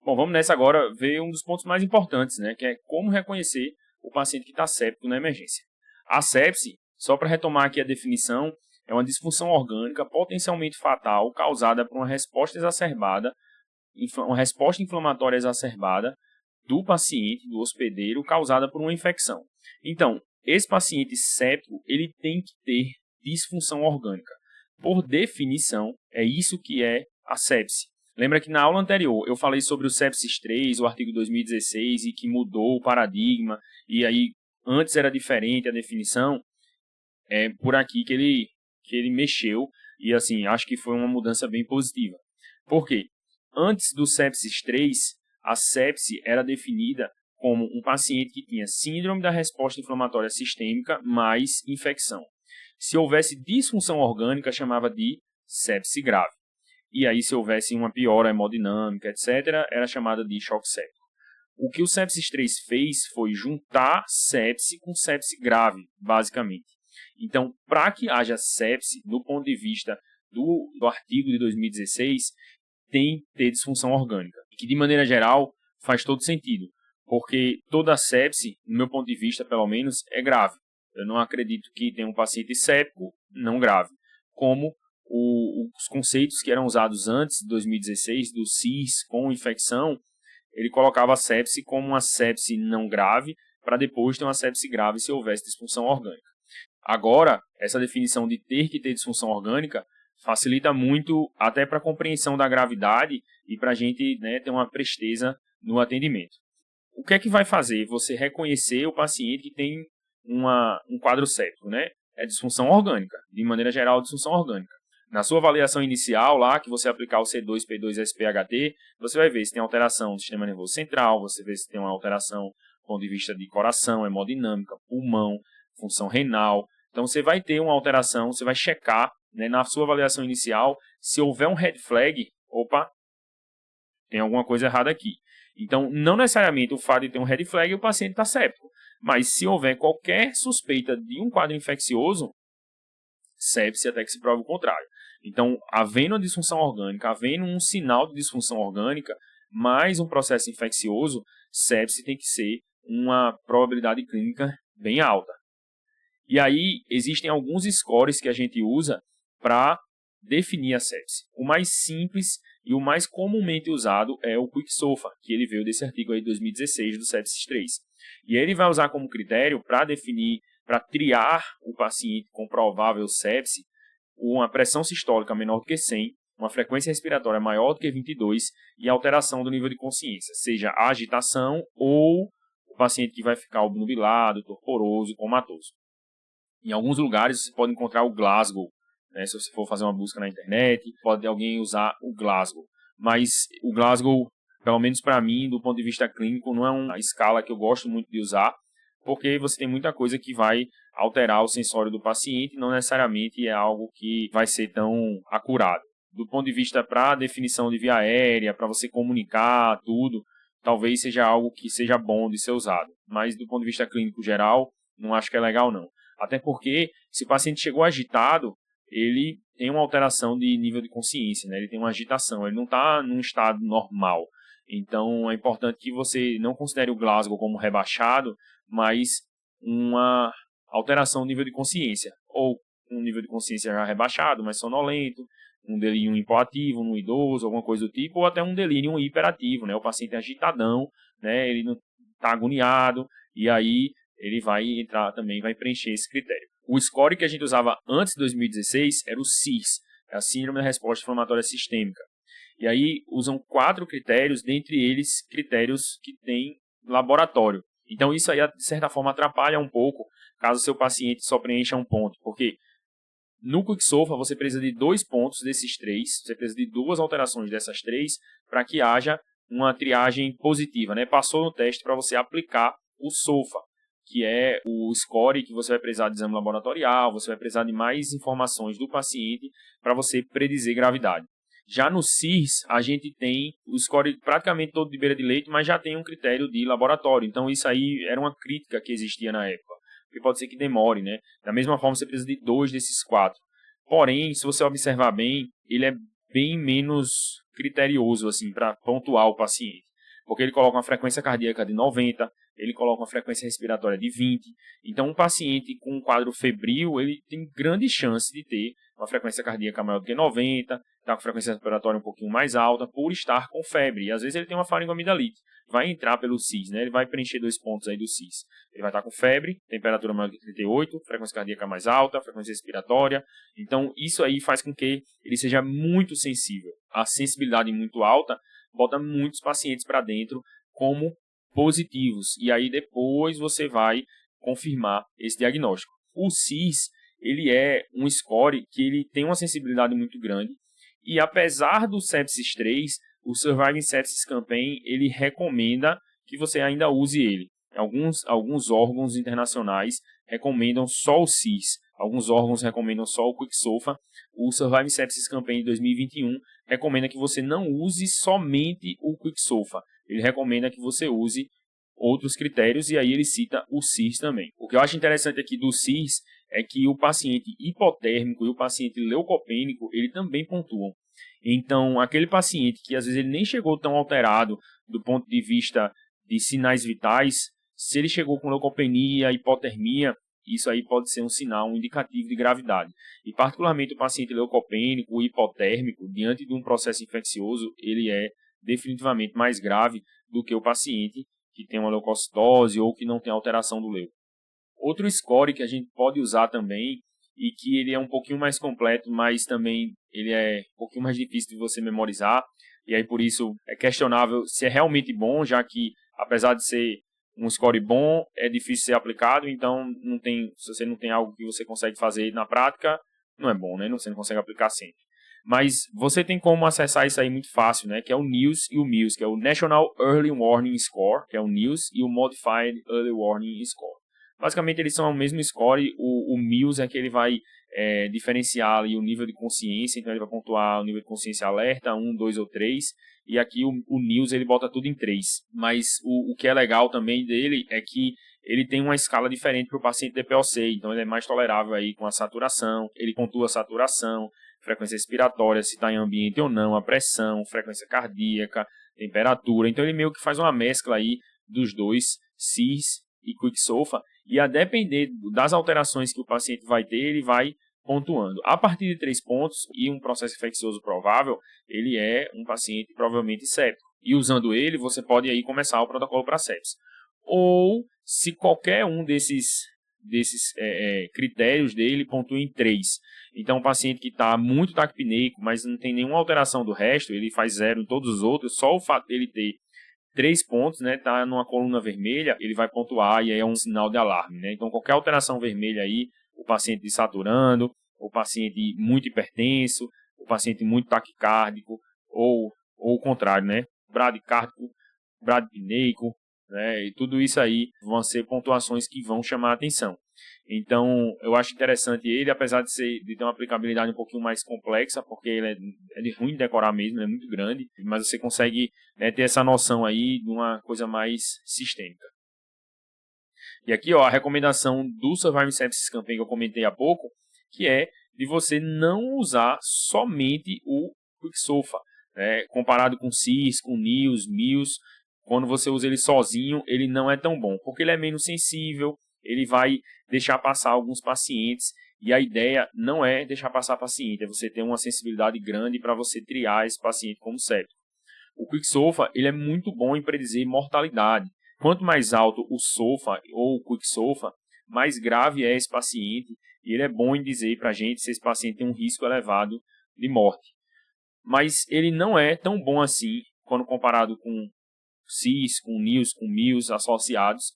Bom, vamos nessa agora ver um dos pontos mais importantes, né, que é como reconhecer o paciente que está séptico na emergência. A sepse, só para retomar aqui a definição, é uma disfunção orgânica potencialmente fatal causada por uma resposta exacerbada, uma resposta inflamatória exacerbada do paciente, do hospedeiro, causada por uma infecção. Então, esse paciente séptico, ele tem que ter disfunção orgânica. Por definição, é isso que é a sepse. Lembra que na aula anterior eu falei sobre o sepsis 3, o artigo 2016, e que mudou o paradigma, e aí antes era diferente a definição, é por aqui que ele mexeu, e assim, acho que foi uma mudança bem positiva. Por quê? Antes do sepsis 3, a sepse era definida como um paciente que tinha síndrome da resposta inflamatória sistêmica mais infecção. Se houvesse disfunção orgânica, chamava de sepse grave. E aí, se houvesse uma piora hemodinâmica, etc., era chamada de choque séptico. O que o sepsis 3 fez foi juntar sepse com sepse grave, basicamente. Então, para que haja sepse, do ponto de vista do artigo de 2016, tem que ter disfunção orgânica. Que, de maneira geral, faz todo sentido. Porque toda sepse, no meu ponto de vista, pelo menos, é grave. Eu não acredito que tenha um paciente séptico não grave. Como os conceitos que eram usados antes de 2016, do CIS com infecção, ele colocava a sepse como uma sepse não grave, para depois ter uma sepse grave se houvesse disfunção orgânica. Agora, essa definição de ter que ter disfunção orgânica facilita muito até para a compreensão da gravidade e para a gente, né, ter uma presteza no atendimento. O que é que vai fazer você reconhecer o paciente que tem um quadro séptico, né? É disfunção orgânica, de maneira geral, disfunção orgânica. Na sua avaliação inicial, lá que você aplicar o C2, P2, SPHT, você vai ver se tem alteração do sistema nervoso central, você vê se tem uma alteração do ponto de vista de coração, hemodinâmica, pulmão, função renal. Então, você vai ter uma alteração, você vai checar, né, na sua avaliação inicial, se houver um red flag, opa, tem alguma coisa errada aqui. Então, não necessariamente o fato de ter um red flag, o paciente está séptico. Mas se houver qualquer suspeita de um quadro infeccioso, sepse até que se prove o contrário. Então, havendo uma disfunção orgânica, havendo um sinal de disfunção orgânica, mais um processo infeccioso, sepse tem que ser uma probabilidade clínica bem alta. E aí, existem alguns scores que a gente usa para definir a sepse. O mais simples e o mais comumente usado é o QuickSOFA, que ele veio desse artigo aí de 2016 do sepsis 3. E ele vai usar como critério para definir, para triar o paciente com provável sepse, uma pressão sistólica menor do que 100, uma frequência respiratória maior do que 22 e alteração do nível de consciência, seja agitação ou o paciente que vai ficar obnubilado, torporoso, comatoso. Em alguns lugares você pode encontrar o Glasgow, né? Se você for fazer uma busca na internet, pode alguém usar o Glasgow. Mas o Glasgow, pelo menos para mim, do ponto de vista clínico, não é uma escala que eu gosto muito de usar, porque você tem muita coisa que vai alterar o sensório do paciente, não necessariamente é algo que vai ser tão acurado. Do ponto de vista para definição de via aérea, para você comunicar tudo, talvez seja algo que seja bom de ser usado. Mas do ponto de vista clínico geral, não acho que é legal não. Até porque, se o paciente chegou agitado, ele tem uma alteração de nível de consciência, né? Ele tem uma agitação, ele não está num estado normal. Então, é importante que você não considere o Glasgow como rebaixado, mas uma alteração do nível de consciência. Ou um nível de consciência já rebaixado, mas sonolento, um delírio hipoativo no idoso, alguma coisa do tipo, ou até um delírio hiperativo, né? O paciente é agitadão, né? Ele não está agoniado, e aí ele vai entrar também, vai preencher esse critério. O score que a gente usava antes de 2016 era o CIS, a Síndrome da Resposta Inflamatória Sistêmica. E aí usam 4 critérios, dentre eles critérios que tem laboratório. Então isso aí, de certa forma, atrapalha um pouco caso seu paciente só preencha um ponto, porque no QuickSOFA você precisa de 2 pontos desses 3, você precisa de 2 alterações dessas 3 para que haja uma triagem positiva, né? Passou no teste para você aplicar o SOFA, que é o score que você vai precisar de exame laboratorial, você vai precisar de mais informações do paciente para você predizer gravidade. Já no CIRS, a gente tem o score praticamente todo de beira de leite, mas já tem um critério de laboratório. Então, isso aí era uma crítica que existia na época, porque pode ser que demore, né? Da mesma forma, você precisa de 2 desses 4. Porém, se você observar bem, ele é bem menos criterioso assim, para pontuar o paciente. porque ele coloca uma frequência cardíaca de 90, ele coloca uma frequência respiratória de 20. Então, um paciente com um quadro febril, ele tem grande chance de ter uma frequência cardíaca maior do que 90, está com frequência respiratória um pouquinho mais alta, por estar com febre. E às vezes ele tem uma faringoamidalite. Vai entrar pelo CIS, né? Ele vai preencher 2 pontos aí do CIS. Ele vai estar com febre, temperatura maior do que 38, frequência cardíaca mais alta, frequência respiratória. Então, isso aí faz com que ele seja muito sensível. A sensibilidade muito alta bota muitos pacientes para dentro como positivos. E aí depois você vai confirmar esse diagnóstico. O CIS, ele é um score que ele tem uma sensibilidade muito grande. E apesar do Sepsis 3, o Surviving Sepsis Campaign, ele recomenda que você ainda use ele. Alguns órgãos internacionais recomendam só o CIS. Alguns órgãos recomendam só o QuickSOFA. O Surviving Sepsis Campaign de 2021 recomenda que você não use somente o QuickSOFA. Ele recomenda que você use outros critérios e aí ele cita o CIS também. O que eu acho interessante aqui do CIS é que o paciente hipotérmico e o paciente leucopênico, ele também pontuam. Então, aquele paciente que às vezes ele nem chegou tão alterado do ponto de vista de sinais vitais, se ele chegou com leucopenia, hipotermia, isso aí pode ser um sinal, um indicativo de gravidade. E particularmente o paciente leucopênico, hipotérmico, diante de um processo infeccioso, ele é definitivamente mais grave do que o paciente que tem uma leucocitose ou que não tem alteração do leuco. Outro score que a gente pode usar também, e que ele é um pouquinho mais completo, mas também ele é um pouquinho mais difícil de você memorizar, e aí por isso é questionável se é realmente bom, já que apesar de ser um score bom, é difícil ser aplicado, então se você não tem algo que você consegue fazer na prática, não é bom, né? Você não consegue aplicar sempre. Mas você tem como acessar isso aí muito fácil, né? Que é o NEWS e o MIWS, que é o National Early Warning Score, que é o NEWS, e o Modified Early Warning Score. Basicamente, eles são o mesmo score. O MIWS é que ele vai diferenciar ali o nível de consciência, então ele vai pontuar o nível de consciência alerta, 1, 2 ou 3, e aqui o NEWS ele bota tudo em 3. Mas o que é legal também dele é que ele tem uma escala diferente para o paciente DPOC, então ele é mais tolerável aí com a saturação, ele pontua a saturação, frequência respiratória, se está em ambiente ou não, a pressão, frequência cardíaca, temperatura. Então ele meio que faz uma mescla aí dos dois, CIS e QuickSOFA, e a depender das alterações que o paciente vai ter, ele vai pontuando. A partir de 3 pontos e um processo infeccioso provável, ele é um paciente provavelmente séptico. E usando ele, você pode aí começar o protocolo para sepsis. Ou, se qualquer um desses critérios dele pontua em 3. Então, o paciente que está muito taquipneico, mas não tem nenhuma alteração do resto, ele faz 0 em todos os outros, só o fato dele ter 3 pontos, né, tá numa coluna vermelha, ele vai pontuar e aí é um sinal de alarme, né? Então, qualquer alteração vermelha aí, o paciente desaturando, o paciente muito hipertenso, o paciente muito taquicárdico, ou o contrário, né? Bradicárdico, bradipneico, né? E tudo isso aí vão ser pontuações que vão chamar a atenção. Então, eu acho interessante ele, apesar de ter uma aplicabilidade um pouquinho mais complexa, porque ele é de ruim de decorar mesmo, ele é muito grande, mas você consegue, né, ter essa noção aí de uma coisa mais sistêmica. E aqui, ó, a recomendação do Surviving Sepsis Campaign que eu comentei há pouco, que é de você não usar somente o QuickSOFA, né, comparado com CIS, com NEWS, MIWS. Quando você usa ele sozinho, ele não é tão bom, porque ele é menos sensível, ele vai deixar passar alguns pacientes, e a ideia não é deixar passar paciente, é você ter uma sensibilidade grande para você triar esse paciente como séptico. O QuickSOFA, ele é muito bom em predizer mortalidade. Quanto mais alto o SOFA ou o QuickSOFA, mais grave é esse paciente, e ele é bom em dizer para a gente se esse paciente tem um risco elevado de morte. Mas ele não é tão bom assim, quando comparado com CIS, com NEWS, com MIWS associados,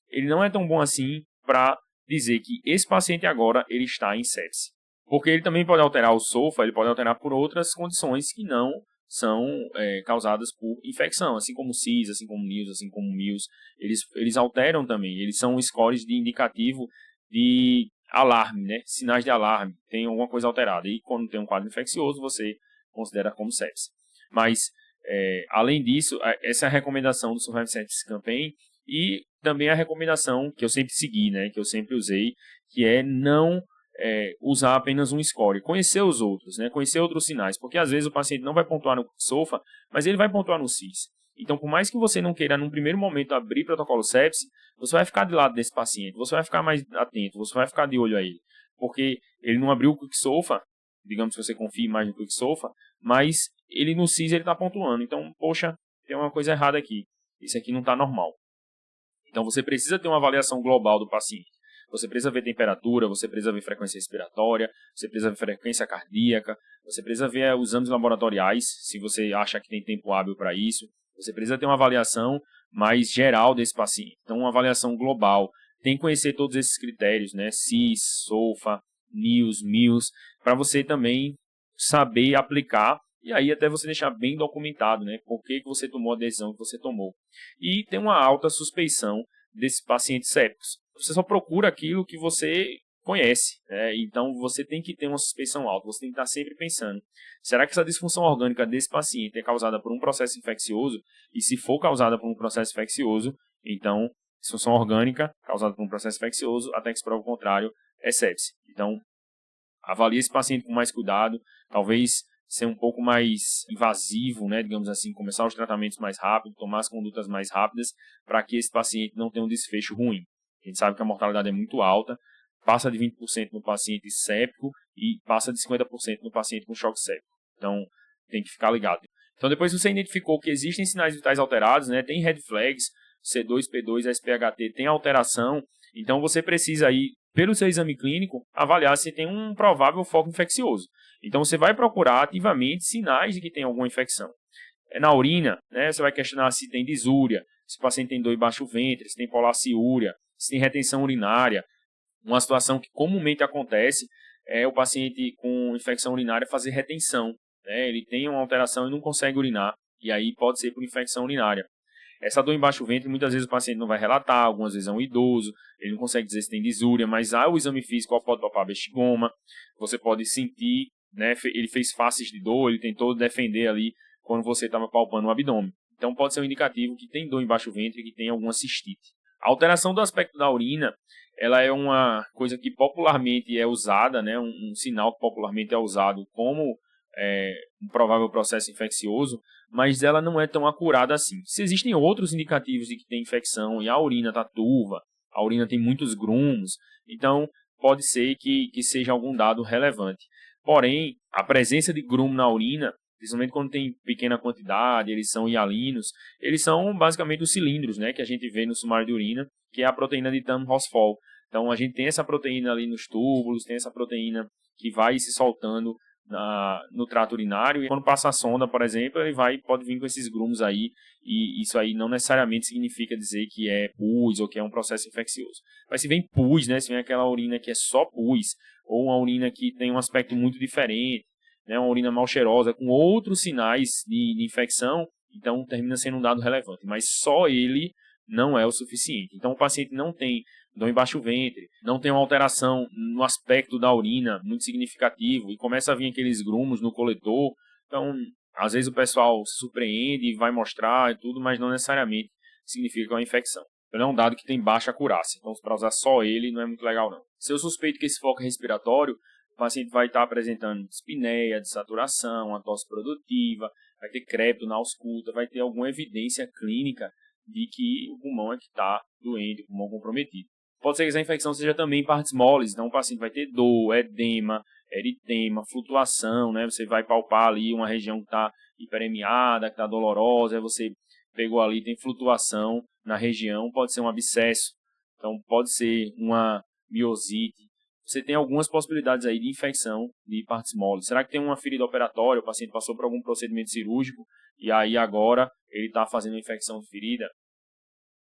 ele não é tão bom assim para dizer que esse paciente agora ele está em sepse. Porque ele também pode alterar o SOFA, ele pode alterar por outras condições que não são causadas por infecção, assim como CIS, assim como NEWS, assim como MIWS, eles alteram também, eles são scores de indicativo de alarme, né? Sinais de alarme, tem alguma coisa alterada, e quando tem um quadro infeccioso, você considera como sepse. Mas, além disso, essa é a recomendação do Surviving Sepsis Campaign, e também a recomendação que eu sempre segui, né, que eu sempre usei, que é não usar apenas um score, conhecer os outros, né, conhecer outros sinais, porque às vezes o paciente não vai pontuar no SOFA, mas ele vai pontuar no CIS. Então, por mais que você não queira, num primeiro momento, abrir protocolo sepse, você vai ficar de lado desse paciente, você vai ficar mais atento, você vai ficar de olho a ele. Porque ele não abriu o Quicksolva, digamos que você confie mais no Quicksolva, mas ele no CIS ele está pontuando. Então, poxa, tem uma coisa errada aqui. Isso aqui não está normal. Então, você precisa ter uma avaliação global do paciente. Você precisa ver temperatura, você precisa ver frequência respiratória, você precisa ver frequência cardíaca, você precisa ver os exames laboratoriais, se você acha que tem tempo hábil para isso. Você precisa ter uma avaliação mais geral desse paciente. Então, uma avaliação global. Tem que conhecer todos esses critérios, né? CIS, SOFA, NIOS, MIOS, para você também saber aplicar e aí até você deixar bem documentado, né? Por que você tomou a decisão que você tomou. E tem uma alta suspeição desses pacientes sépticos. Você só procura aquilo que você conhece, né? Então você tem que ter uma suspeição alta, você tem que estar sempre pensando, será que essa disfunção orgânica desse paciente é causada por um processo infeccioso? E se for causada por um processo infeccioso, então disfunção orgânica causada por um processo infeccioso, até que se prove o contrário, é sepse. Então avalie esse paciente com mais cuidado, talvez ser um pouco mais invasivo, né, digamos assim, começar os tratamentos mais rápido, tomar as condutas mais rápidas, para que esse paciente não tenha um desfecho ruim. A gente sabe que a mortalidade é muito alta, passa de 20% no paciente séptico e passa de 50% no paciente com choque séptico. Então, tem que ficar ligado. Então, depois que você identificou que existem sinais vitais alterados, né, tem red flags, C2, P2, SPHT, tem alteração, então você precisa aí, pelo seu exame clínico, avaliar se tem um provável foco infeccioso. Então, você vai procurar ativamente sinais de que tem alguma infecção. Na urina, né, você vai questionar se tem disúria, se o paciente tem dor em baixo ventre, se tem polaciúria, se tem retenção urinária. Uma situação que comumente acontece é o paciente com infecção urinária fazer retenção, né? Ele tem uma alteração e não consegue urinar, e aí pode ser por infecção urinária. Essa dor em baixo ventre, muitas vezes o paciente não vai relatar, algumas vezes é um idoso, ele não consegue dizer se tem disúria, mas há o exame físico, pode palpar vestigoma, você pode sentir, né? Ele fez faces de dor, ele tentou defender ali quando você estava palpando o abdômen. Então pode ser um indicativo que tem dor em baixo ventre e que tem alguma cistite. A alteração do aspecto da urina, ela é uma coisa que popularmente é usada, né? Um sinal que popularmente é usado como um provável processo infeccioso, mas ela não é tão acurada assim. Se existem outros indicativos de que tem infecção e a urina está turva, a urina tem muitos grumos, então pode ser que seja algum dado relevante. Porém, a presença de grumo na urina, principalmente quando tem pequena quantidade, eles são hialinos, eles são basicamente os cilindros, né, que a gente vê no sumário de urina, que é a proteína de Tamm-Horsfall. Então a gente tem essa proteína ali nos túbulos, tem essa proteína que vai se soltando no trato urinário, e quando passa a sonda, por exemplo, ele pode vir com esses grumos aí, e isso aí não necessariamente significa dizer que é pus ou que é um processo infeccioso. Mas se vem pus, né, se vem aquela urina que é só pus, ou uma urina que tem um aspecto muito diferente, né, uma urina mal cheirosa, com outros sinais de infecção, então termina sendo um dado relevante, mas só ele não é o suficiente. Então o paciente não tem dor em baixo ventre, não tem uma alteração no aspecto da urina muito significativo e começa a vir aqueles grumos no coletor. Então, às vezes o pessoal se surpreende e vai mostrar e tudo, mas não necessariamente significa que é uma infecção. Então, é um dado que tem baixa acurácia. Então, para usar só ele não é muito legal, não. Se eu suspeito que esse foco é respiratório, o paciente vai estar apresentando dispneia, dessaturação, uma tosse produtiva, vai ter crepito na ausculta, vai ter alguma evidência clínica de que o pulmão é que está doente, o pulmão comprometido. Pode ser que essa infecção seja também em partes moles, então o paciente vai ter dor, edema, eritema, flutuação, né? Você vai palpar ali uma região que está hiperemiada, que está dolorosa, aí você pegou ali, tem flutuação na região, pode ser um abscesso, então pode ser uma miosite. Você tem algumas possibilidades aí de infecção de partes moles. Será que tem uma ferida operatória, o paciente passou por algum procedimento cirúrgico e aí agora ele está fazendo uma infecção de ferida?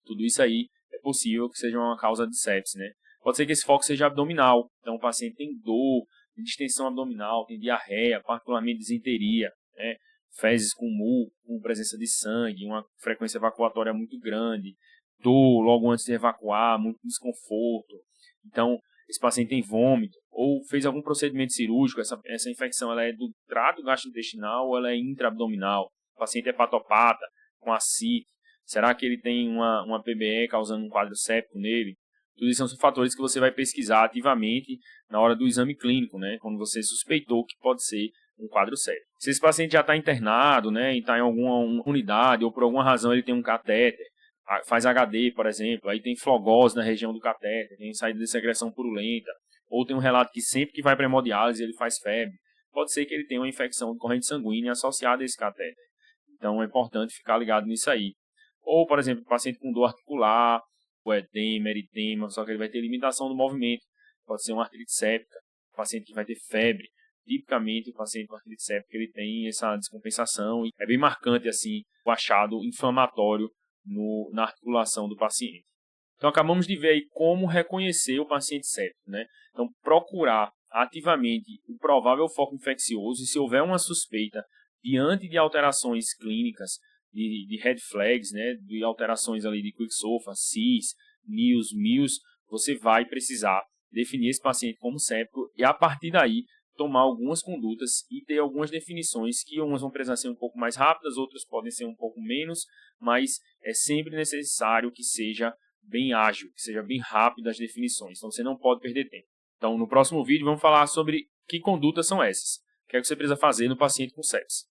Tudo isso aí é possível que seja uma causa de sepse, né? Pode ser que esse foco seja abdominal, então o paciente tem dor, tem distensão abdominal, tem diarreia, particularmente disenteria, né? Fezes com muco, com presença de sangue, uma frequência evacuatória muito grande, dor logo antes de evacuar, muito desconforto. Então, esse paciente tem vômito, ou fez algum procedimento cirúrgico, essa infecção ela é do trato gastrointestinal ou ela é intraabdominal. O paciente é hepatopata, com ascite. Será que ele tem uma PBE causando um quadro séptico nele? Tudo isso são fatores que você vai pesquisar ativamente na hora do exame clínico, né? Quando você suspeitou que pode ser um quadro sério. Se esse paciente já está internado, né, e está em alguma unidade, ou por alguma razão ele tem um catéter, faz HD, por exemplo, aí tem flogose na região do catéter, tem saída de secreção purulenta, ou tem um relato que sempre que vai para hemodiálise ele faz febre, pode ser que ele tenha uma infecção de corrente sanguínea associada a esse catéter. Então é importante ficar ligado nisso aí. Ou, por exemplo, paciente com dor articular, o edema, eritema, só que ele vai ter limitação do movimento. Pode ser uma artrite séptica, paciente que vai ter febre. Tipicamente, o paciente com artrite séptica ele tem essa descompensação e é bem marcante assim o achado inflamatório na articulação do paciente. Então, acabamos de ver aí como reconhecer o paciente séptico, né? Então, procurar ativamente o provável foco infeccioso e se houver uma suspeita diante de alterações clínicas, de red flags, né, de alterações ali de Quick-SOFA, CIS, NIOS, MIOS, você vai precisar definir esse paciente como séptico e, a partir daí, tomar algumas condutas e ter algumas definições que umas vão precisar ser um pouco mais rápidas, outras podem ser um pouco menos, mas é sempre necessário que seja bem ágil, que seja bem rápido as definições. Então, você não pode perder tempo. Então, no próximo vídeo, vamos falar sobre que condutas são essas. O que é que você precisa fazer no paciente com sepsis.